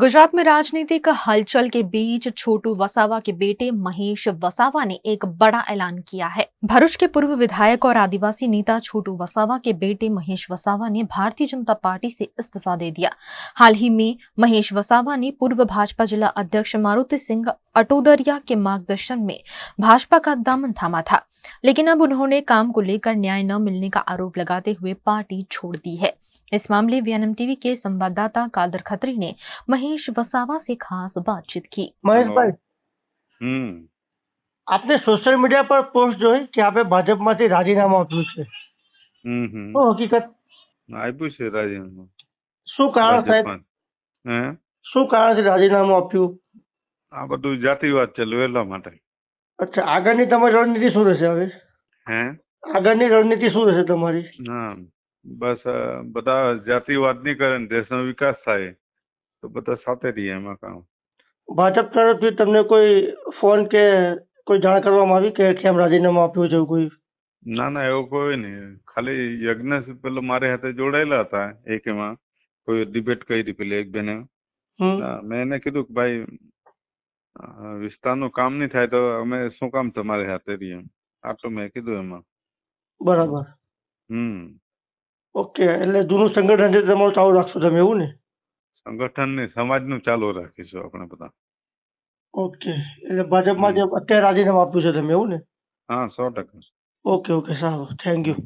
गुजरात में राजनीतिक हलचल के बीच छोटू वसावा के बेटे महेश वसावा ने एक बड़ा ऐलान किया है। भरूच के पूर्व विधायक और आदिवासी नेता छोटू वसावा के बेटे महेश वसावा ने भारतीय जनता पार्टी से इस्तीफा दे दिया। हाल ही में महेश वसावा ने पूर्व भाजपा जिला अध्यक्ष मारुति सिंह अटोदरिया के मार्गदर्शन में भाजपा का दामन थामा था, लेकिन अब उन्होंने काम को लेकर न्याय न मिलने का आरोप लगाते हुए पार्टी छोड़ दी है। इस मामले वीएनएम टीवी के संवाददाता कादर खत्री ने महेश वसावा से खास बातचीत की। महेश भाई, हम्म आपने सोशल मीडिया पर पोस्ट જોઈ કે આપે ભાજપમાંથી રાજીનામું આપ્યું છે? તો હકીકત આપ્યું છે રાજીનામું શું કારણ સાહેબ? ભાજપમાં હે શું કારણથી રાજીનામું આપ્યું? આ બધું જાતિવાદ ચાલ્યું એટલા માટે અચ્છા, આગળની તમારી રણનીતિ શું રહેશે હવે? હે આગળની રણનીતિ શું રહેશે તમારી? હા બસ બધા જાતિવાદ નહીં કરે ને દેશનો વિકાસ થાય તો બધા સાથે રહીએ એમાં કામ ભાજપ તરફથી તમને કોઈ ફોન કે કોઈ જાણ કરવામાં આવી કે કેમ રાજીનામું આપ્યું છે એવું કોઈ? ના ના એવું કોઈ નહીં, ખાલી યજ્ઞ પેલો મારી હાથે જોડાયેલા હતા એકેમાં કોઈ ડિબેટ કરી પેલી એક બેને મેં એને કીધું કે ભાઈ વિસ્તારનું કામ નહીં થાય તો અમે શું કામ તમારી હાથે રહીએ આટલું મેં કીધું એમાં. બરાબર. ઓકે, એટલે જૂનું સંગઠન છે તમારું ચાલુ રાખશો તમે, એવું ને? સંગઠન નહીં, સમાજનું ચાલુ રાખીશું આપણે બધા. ઓકે, એટલે ભાજપમાં જે અત્યારે રાજીનામું આપ્યું છે તમે, એવું ને? હા 100%. ઓકે ઓકે, સારું, થેન્ક યુ.